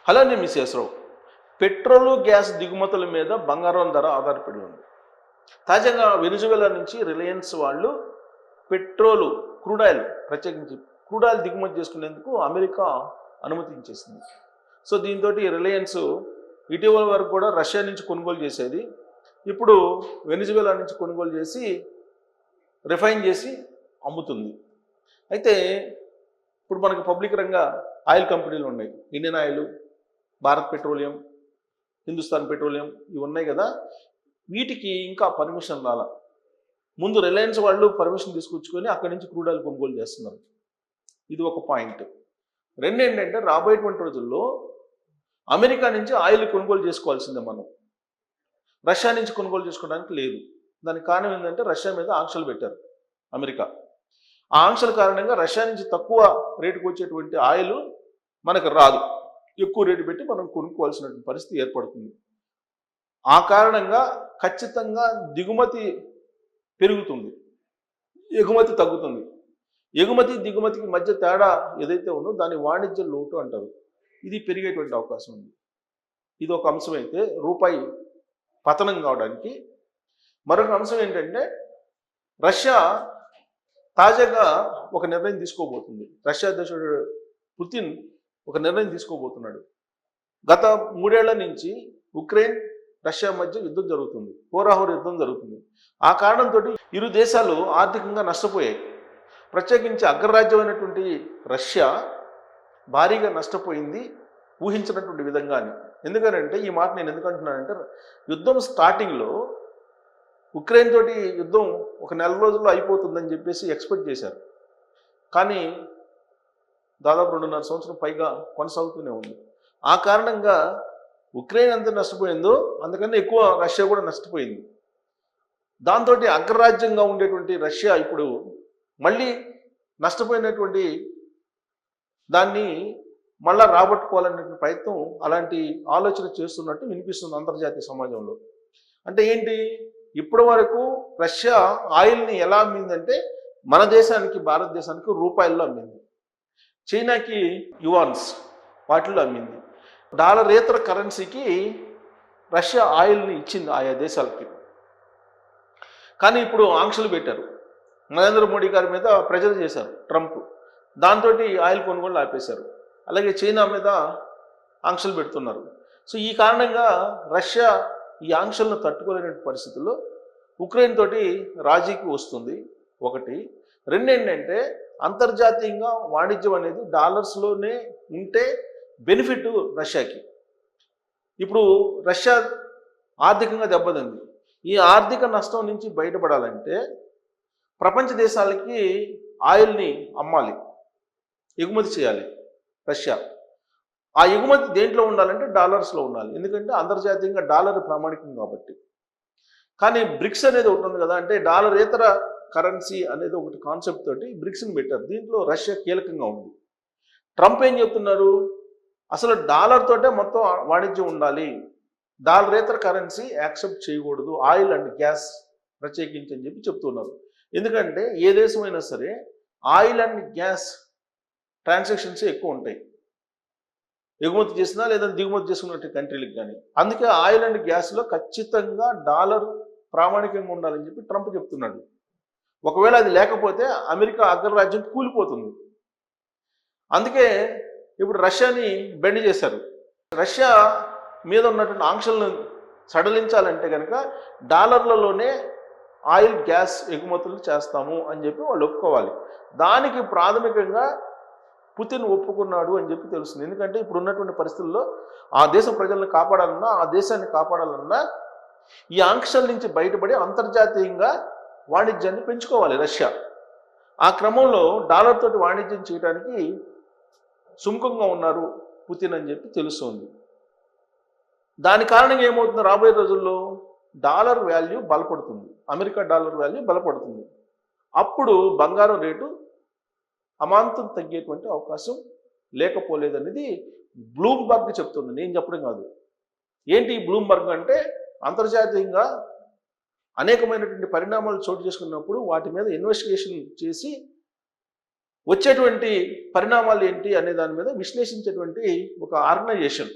Hello నేను మిస్సెస్రావు. Petrol, gas దిగుమతుల మీద బంగారం ధర ఆధారపడి ఉంది. తాజాగా వెనిజువెలా నుంచి రిలయన్స్ వాళ్ళు పెట్రోలు, క్రూడ్ ఆయిల్ ప్రత్యేకించి క్రూడ్ ఆయిల్ దిగుమతి చేసుకునేందుకు అమెరికా అనుమతించేసింది. సో దీంతో రిలయన్స్ ఇటీవల వరకు కూడా రష్యా నుంచి కొనుగోలు చేసేది, ఇప్పుడు వెనిజువెలా నుంచి కొనుగోలు చేసి రిఫైన్ చేసి అమ్ముతుంది. అయితే ఇప్పుడు మనకి పబ్లిక్ రంగ ఆయిల్ కంపెనీలు ఉన్నాయి. Indian oil, Bharat petroleum, Hindustan petroleum, ఇవి ఉన్నాయి కదా. వీటికి ఇంకా పర్మిషన్ రాల. ముందు రిలయన్స్ వాళ్ళు పర్మిషన్ తీసుకొచ్చుకొని అక్కడి నుంచి క్రూడ్ ఆయిల్ కొనుగోలు చేస్తున్నారు. ఇది ఒక పాయింట్. రెండు ఏంటంటే రాబోయేటువంటి రోజుల్లో అమెరికా నుంచి ఆయిల్ కొనుగోలు చేసుకోవాల్సిందే మనం. రష్యా నుంచి కొనుగోలు చేసుకోవడానికి లేదు. దానికి కారణం ఏంటంటే రష్యా మీద ఆంక్షలు పెట్టారు అమెరికా. ఆ ఆంక్షల కారణంగా రష్యా నుంచి తక్కువ రేటుకు వచ్చేటువంటి ఆయిల్ మనకు రాదు. ఎక్కువ రేటు పెట్టి మనం కొనుక్కోవాల్సిన పరిస్థితి ఏర్పడుతుంది. ఆ కారణంగా ఖచ్చితంగా దిగుమతి పెరుగుతుంది, ఎగుమతి తగ్గుతుంది. ఎగుమతి దిగుమతికి మధ్య తేడా ఏదైతే ఉందో దాన్ని వాణిజ్య లోటు అంటారు. ఇది పెరిగేటువంటి అవకాశం ఉంది. ఇది ఒక అంశం అయితే రూపాయి పతనం కావడానికి. మరొక అంశం ఏంటంటే రష్యా తాజాగా ఒక నిర్ణయం తీసుకోబోతుంది. రష్యా అధ్యక్షుడు పుతిన్ ఒక నిర్ణయం తీసుకోబోతున్నాడు. గత 3 ఏళ్ల నుంచి ఉక్రెయిన్, రష్యా మధ్య యుద్ధం జరుగుతుంది, హోరాహోర యుద్ధం జరుగుతుంది. ఆ కారణంతో ఇరు దేశాలు ఆర్థికంగా నష్టపోయాయి. ప్రత్యేకించి అగ్రరాజ్యమైనటువంటి రష్యా భారీగా నష్టపోయింది, ఊహించినటువంటి విధంగానే. ఎందుకనంటే ఈ మాట నేను ఎందుకంటున్నానంటే యుద్ధం స్టార్టింగ్లో ఉక్రెయిన్ తోటి యుద్ధం ఒక 4 రోజుల్లో అయిపోతుందని చెప్పేసి ఎక్స్పెక్ట్ చేశారు. కానీ దాదాపు 2.5 సంవత్సరం పైగా కొనసాగుతూనే ఉంది. ఆ కారణంగా ఉక్రెయిన్ ఎంత నష్టపోయిందో అంతకన్నా ఎక్కువ రష్యా కూడా నష్టపోయింది. దాంతో అగ్రరాజ్యంగా ఉండేటువంటి రష్యా ఇప్పుడు మళ్ళీ నష్టపోయినటువంటి దాన్ని మళ్ళా రాబట్టుకోవాలనే ప్రయత్నం, అలాంటి ఆలోచన చేస్తున్నట్టు వినిపిస్తుంది అంతర్జాతీయ సమాజంలో. అంటే ఏంటి, ఇప్పటి వరకు రష్యా ఆయిల్ని ఎలా అమ్మిందంటే మన దేశానికి, భారతదేశానికి రూపాయల్లో అమ్మింది, చైనాకి యువాన్స్ వాటిల్లో అమ్మింది. డాలరేతర కరెన్సీకి రష్యా ఆయిల్ని ఇచ్చింది ఆయా దేశాలకి. కానీ ఇప్పుడు ఆంక్షలు పెట్టారు. నరేంద్ర మోడీ గారి మీద ప్రెజర్ చేశారు ట్రంప్. దాంతో ఆయిల్ కొనుగోలు ఆపేశారు. అలాగే చైనా మీద ఆంక్షలు పెడుతున్నారు. సో ఈ కారణంగా రష్యా ఈ ఆంక్షలను తట్టుకోలేని పరిస్థితుల్లో ఉక్రెయిన్ తోటి రాజీకి వస్తుంది. ఒకటి. రెండు ఏంటంటే అంతర్జాతీయంగా వాణిజ్యం అనేది డాలర్స్లోనే ఉంటే బెనిఫిట్ రష్యాకి. ఇప్పుడు రష్యా ఆర్థికంగా దెబ్బతింది. ఈ ఆర్థిక నష్టం నుంచి బయటపడాలంటే ప్రపంచ దేశాలకి ఆయిల్ని అమ్మాలి, ఎగుమతి చేయాలి రష్యా. ఆ ఎగుమతి దేంట్లో ఉండాలంటే డాలర్స్లో ఉండాలి. ఎందుకంటే అంతర్జాతీయంగా డాలర్ ప్రామాణికం కాబట్టి. కానీ బ్రిక్స్ అనేది ఒకటి ఉంది కదా, అంటే డాలరేతర కరెన్సీ అనేది ఒకటి కాన్సెప్ట్ తోటి బ్రిక్స్ని పెట్టారు. దీంట్లో రష్యా కీలకంగా ఉంది. ట్రంప్ ఏం చెప్తున్నారు, అసలు డాలర్ తోటే మొత్తం వాణిజ్యం ఉండాలి, డాలరేతర కరెన్సీ యాక్సెప్ట్ చేయకూడదు, ఆయిల్ అండ్ గ్యాస్ ప్రత్యేకించి అని చెప్పి చెప్తున్నారు. ఎందుకంటే ఏ దేశమైనా సరే ఆయిల్ అండ్ గ్యాస్ ట్రాన్సాక్షన్స్ ఎక్కువ ఉంటాయి, ఎగుమతి చేసినా లేదా దిగుమతి చేసుకున్నట్టు కంట్రీలకు కానీ. అందుకే ఆయిల్ అండ్ గ్యాస్లో ఖచ్చితంగా డాలర్ ప్రామాణికంగా ఉండాలని చెప్పి ట్రంప్ చెప్తున్నాడు. ఒకవేళ అది లేకపోతే అమెరికా అగ్రరాజ్యం కూలిపోతుంది. అందుకే ఇప్పుడు రష్యాని బెండ్ చేశారు. రష్యా మీద ఉన్నటువంటి ఆంక్షలను సడలించాలంటే కనుక డాలర్లలోనే ఆయిల్, గ్యాస్ ఎగుమతులు చేస్తాము అని చెప్పి వాళ్ళు ఒప్పుకోవాలి. దానికి ప్రాథమికంగా పుతిన్ ఒప్పుకున్నాడు అని చెప్పి తెలుస్తుంది. ఎందుకంటే ఇప్పుడు ఉన్నటువంటి పరిస్థితుల్లో ఆ దేశ ప్రజలను కాపాడాలన్నా, ఆ దేశాన్ని కాపాడాలన్నా ఈ ఆంక్షల నుంచి బయటపడి అంతర్జాతీయంగా వాణిజ్యాన్ని పెంచుకోవాలి రష్యా. ఆ క్రమంలో డాలర్ తోటి వాణిజ్యం చేయడానికి సుముఖంగా ఉన్నారు పుతిన్ అని చెప్పి తెలుస్తుంది. దాని కారణంగా ఏమవుతుంది, రాబోయే రోజుల్లో డాలర్ వాల్యూ బలపడుతుంది, అమెరికా డాలర్ వాల్యూ బలపడుతుంది. అప్పుడు బంగారం రేటు అమాంతం తగ్గేటువంటి అవకాశం లేకపోలేదనేది బ్లూంబర్గ్ చెప్తుంది, నేను చెప్పడం కాదు. ఏంటి బ్లూంబర్గ్ అంటే, అంతర్జాతీయంగా అనేకమైనటువంటి పరిణామాలు చోటు చేసుకున్నప్పుడు వాటి మీద ఇన్వెస్టిగేషన్ చేసి వచ్చేటువంటి పరిణామాలు ఏంటి అనే దాని మీద విశ్లేషించేటువంటి ఒక ఆర్గనైజేషన్.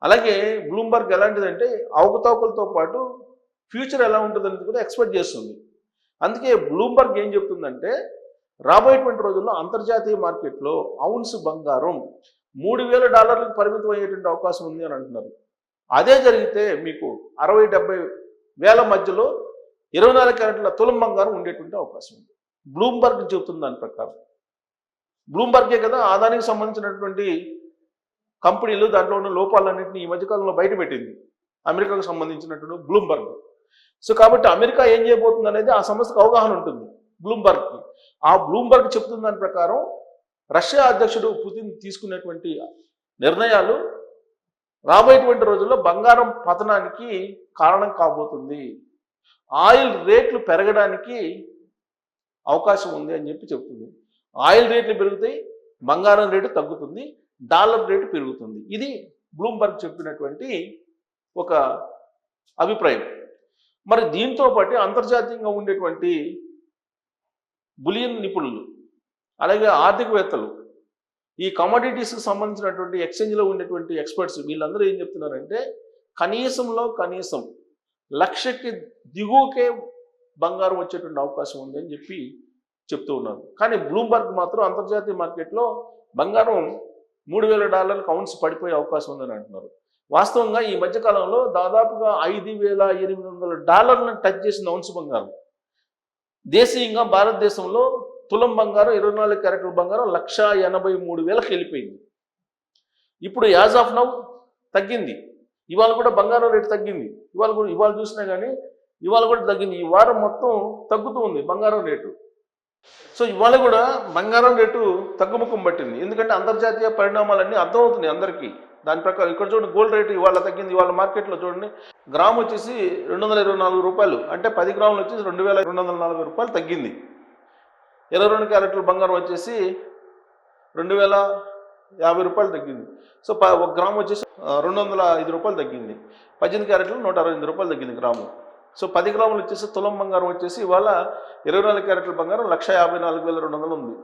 అలాగే బ్లూంబర్గ్ ఎలాంటిదంటే అవకతవకలతో పాటు ఫ్యూచర్ ఎలా ఉంటుందని కూడా ఎక్స్పెక్ట్ చేస్తుంది. అందుకే బ్లూంబర్గ్ ఏం చెప్తుందంటే రాబోయేటువంటి రోజుల్లో అంతర్జాతీయ మార్కెట్లో ఔన్స్ బంగారం $3,000 పరిమితం అయ్యేటువంటి అవకాశం ఉంది అని అంటున్నారు. అదే జరిగితే మీకు 60-70 వేల మధ్యలో 24 క్యారెట్ల తులం బంగారం ఉండేటువంటి అవకాశం ఉంది. బ్లూంబర్గ్ చెబుతుంది దాని ప్రకారం. బ్లూంబర్గే కదా ఆదానికి సంబంధించినటువంటి కంపెనీలు దాంట్లో ఉన్న లోపాలన్నింటినీ ఈ మధ్యకాలంలో బయటపెట్టింది, అమెరికాకు సంబంధించినటువంటి బ్లూంబర్గ్. సో కాబట్టి అమెరికా ఏం చేయబోతుంది అనేది ఆ సంస్థకు అవగాహన ఉంటుంది బ్లూంబర్గ్కి. ఆ బ్లూంబర్గ్ చెప్తున్న దాని ప్రకారం రష్యా అధ్యక్షుడు పుతిన్ తీసుకునేటువంటి నిర్ణయాలు రాబోయేటువంటి రోజుల్లో బంగారం పతనానికి కారణం కాబోతుంది, ఆయిల్ రేట్లు పెరగడానికి అవకాశం ఉంది అని చెప్పి చెప్తుంది. ఆయిల్ రేట్లు పెరుగుతాయి, బంగారం రేటు తగ్గుతుంది, డాలర్ రేటు పెరుగుతుంది. ఇది బ్లూంబర్గ్ చెప్పినటువంటి ఒక అభిప్రాయం. మరి దీంతో పాటు అంతర్జాతీయంగా ఉండేటువంటి బులియన్ నిపుణులు అలాగే ఆర్థికవేత్తలు, ఈ కమోడిటీస్కి సంబంధించినటువంటి ఎక్స్చేంజ్లో ఉండేటువంటి ఎక్స్పర్ట్స్ వీళ్ళందరూ ఏం చెప్తున్నారంటే కనీసంలో కనీసం లక్షకి దిగువకే బంగారం వచ్చేటువంటి అవకాశం ఉంది అని చెప్పి చెప్తూ ఉన్నారు. కానీ బ్లూంబర్గ్ మాత్రం అంతర్జాతీయ మార్కెట్లో బంగారం $3,000 ఔన్స్ పడిపోయే అవకాశం ఉందని అంటున్నారు. వాస్తవంగా ఈ మధ్యకాలంలో దాదాపుగా $5,800 టచ్ చేసిన ఔన్స్ బంగారం. దేశీయంగా భారతదేశంలో తులం బంగారం 24 క్యారెట్ల బంగారం 1,83,000కి వెళ్ళిపోయింది. ఇప్పుడు యాజ్ ఆఫ్ నౌ తగ్గింది. ఇవాళ కూడా బంగారం రేటు తగ్గింది. ఇవాళ చూసినా కానీ ఇవాళ కూడా తగ్గింది. ఈ వారం మొత్తం తగ్గుతూ ఉంది బంగారం రేటు. సో ఇవాళ కూడా బంగారం రేటు తగ్గుముఖం పట్టింది. ఎందుకంటే అంతర్జాతీయ పరిణామాలన్నీ అర్థమవుతున్నాయి అందరికీ. దాని ప్రకారం ఇక్కడ చూడండి, గోల్డ్ రేటు ఇవాళ తగ్గింది. ఇవాళ మార్కెట్లో చూడండి, గ్రామ్ వచ్చేసి $224, అంటే 10 గ్రాములు వచ్చేసి $2,240 తగ్గింది. 22 క్యారెట్ల బంగారం వచ్చేసి $2,050 తగ్గింది. సో 1 గ్రాము వచ్చేసి $205 తగ్గింది. 18 క్యారెట్లు $165 తగ్గింది గ్రాము. సో 10 గ్రాములు వచ్చేసి తులం బంగారం వచ్చేసి ఇవాళ 24 క్యారెట్ల బంగారం 1,54,200 ఉంది.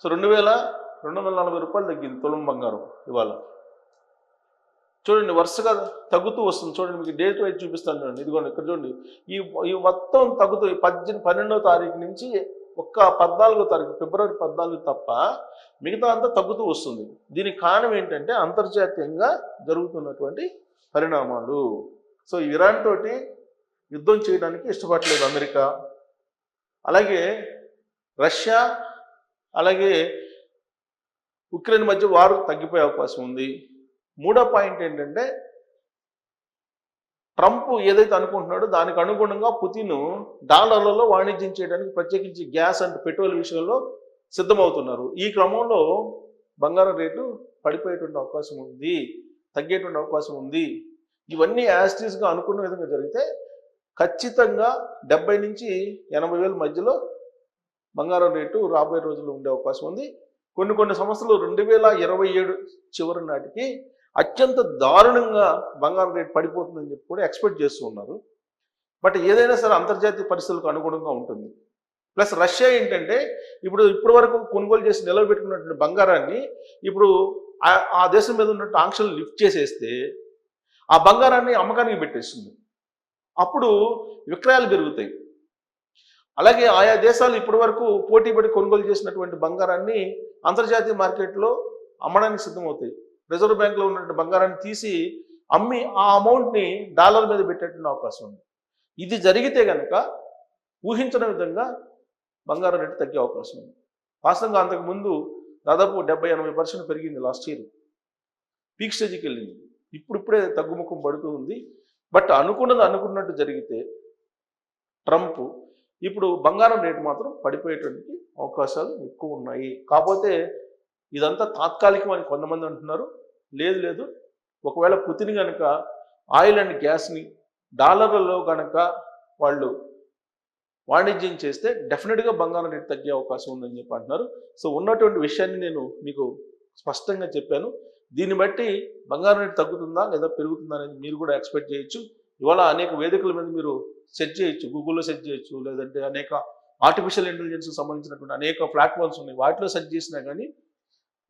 సో $2,240 తగ్గింది తులం బంగారం ఇవాళ. చూడండి వరుసగా తగ్గుతూ వస్తుంది. చూడండి మీకు డేట్ వైజ్ చూపిస్తాను చూడండి. ఇదిగోండి ఇక్కడ చూడండి, ఈ మొత్తం తగ్గుతూ 12వ తారీఖు నుంచి ఒక్క 14వ తారీఖు ఫిబ్రవరి 14 తప్ప మిగతా అంతా తగ్గుతూ వస్తుంది. దీనికి కారణం ఏంటంటే అంతర్జాతీయంగా జరుగుతున్నటువంటి పరిణామాలు. సో ఇరాన్ తోటి యుద్ధం చేయడానికి ఇష్టపడలేదు అమెరికా, అలాగే రష్యా, అలాగే ఉక్రెయిన్ మధ్య వారు తగ్గిపోయే అవకాశం ఉంది. మూడో పాయింట్ ఏంటంటే ట్రంప్ ఏదైతే అనుకుంటున్నాడో దానికి అనుగుణంగా పుతిన్ డాలర్లలో వాణిజ్యం చేయడానికి ప్రత్యేకించి గ్యాస్ అండ్ పెట్రోల్ విషయంలో సిద్ధమవుతున్నారు. ఈ క్రమంలో బంగారం రేటు పడిపోయేటువంటి అవకాశం ఉంది, తగ్గేటువంటి అవకాశం ఉంది. ఇవన్నీ యాస్టీస్గా అనుకున్న విధంగా జరిగితే ఖచ్చితంగా 70 నుంచి 80 వేల మధ్యలో బంగారం రేటు రాబోయే రోజుల్లో ఉండే అవకాశం ఉంది. కొన్ని సంవత్సరాలు 2027 చివరి నాటికి అత్యంత దారుణంగా బంగారం రేటు పడిపోతుందని చెప్పి కూడా ఎక్స్పెక్ట్ చేస్తూ ఉన్నారు. బట్ ఏదైనా సరే అంతర్జాతీయ పరిస్థితులకు అనుగుణంగా ఉంటుంది. ప్లస్ రష్యా ఏంటంటే ఇప్పటి వరకు కొనుగోలు చేసి నిలబెట్టుకున్నటువంటి బంగారాన్ని ఇప్పుడు ఆ దేశం మీద ఉన్నట్టు ఆంక్షలు లిఫ్ట్ చేసేస్తే ఆ బంగారాన్ని అమ్మకానికి పెట్టేస్తుంది. అప్పుడు విక్రయాలు పెరుగుతాయి. అలాగే ఆయా దేశాలు ఇప్పటి వరకు పోటీపడి కొనుగోలు చేసినటువంటి బంగారాన్ని అంతర్జాతీయ మార్కెట్లో అమ్మడానికి సిద్ధమవుతాయి. రిజర్వ్ బ్యాంక్లో ఉన్నటువంటి బంగారాన్ని తీసి అమ్మి ఆ అమౌంట్ని డాలర్ మీద పెట్టేటువంటి అవకాశం ఉంది. ఇది జరిగితే కనుక ఊహించిన విధంగా బంగారం రేటు తగ్గే అవకాశం ఉంది. వాస్తవంగా అంతకుముందు దాదాపు 70-80% పెరిగింది లాస్ట్ ఇయర్, పీక్ స్టేజ్కి వెళ్ళింది. ఇప్పుడిప్పుడే తగ్గుముఖం పడుతూ ఉంది. బట్ అనుకున్నట్టు జరిగితే ట్రంప్ ఇప్పుడు బంగారం రేటు మాత్రం పడిపోయేటువంటి అవకాశాలు ఎక్కువ ఉన్నాయి. కాకపోతే ఇదంతా తాత్కాలికం అని కొంతమంది అంటున్నారు. లేదు, ఒకవేళ పుతిన్ కనుక ఆయిల్ అండ్ గ్యాస్ని డాలర్లలో కనుక వాళ్ళు వాణిజ్యం చేస్తే డెఫినెట్గా బంగారం రేటు తగ్గే అవకాశం ఉందని చెప్పి అంటున్నారు. సో ఉన్నటువంటి విషయాన్ని నేను మీకు స్పష్టంగా చెప్పాను. దీన్ని బట్టి బంగారం రేటు తగ్గుతుందా లేదా పెరుగుతుందా అనేది మీరు కూడా ఎక్స్పెక్ట్ చేయొచ్చు. ఇవాళ అనేక వేదికల మీద మీరు సెర్చ్ చేయొచ్చు, గూగుల్లో సెర్చ్ చేయొచ్చు, లేదంటే అనేక ఆర్టిఫిషియల్ ఇంటెలిజెన్స్కి సంబంధించినటువంటి అనేక ప్లాట్ఫామ్స్ ఉన్నాయి, వాటిలో సెర్చ్ చేసినా కానీ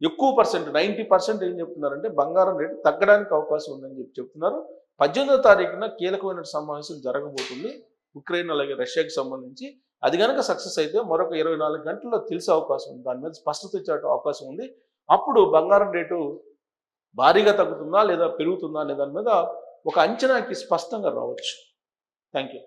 ఎక్కువ పర్సెంట్ 90% ఏం చెప్తున్నారంటే బంగారం రేటు తగ్గడానికి అవకాశం ఉందని చెప్తున్నారు. 18వ తారీఖున కీలకమైన సమావేశం జరగబోతుంది ఉక్రెయిన్ అలాగే రష్యాకి సంబంధించి. అది కనుక సక్సెస్ అయితే మరొక 24 గంటల్లో తెలిసే అవకాశం ఉంది, దాని మీద స్పష్టత ఇచ్చే అవకాశం ఉంది. అప్పుడు బంగారం రేటు భారీగా తగ్గుతుందా లేదా పెరుగుతుందా అనే దాని మీద ఒక అంచనాకి స్పష్టంగా రావచ్చు. Thank you.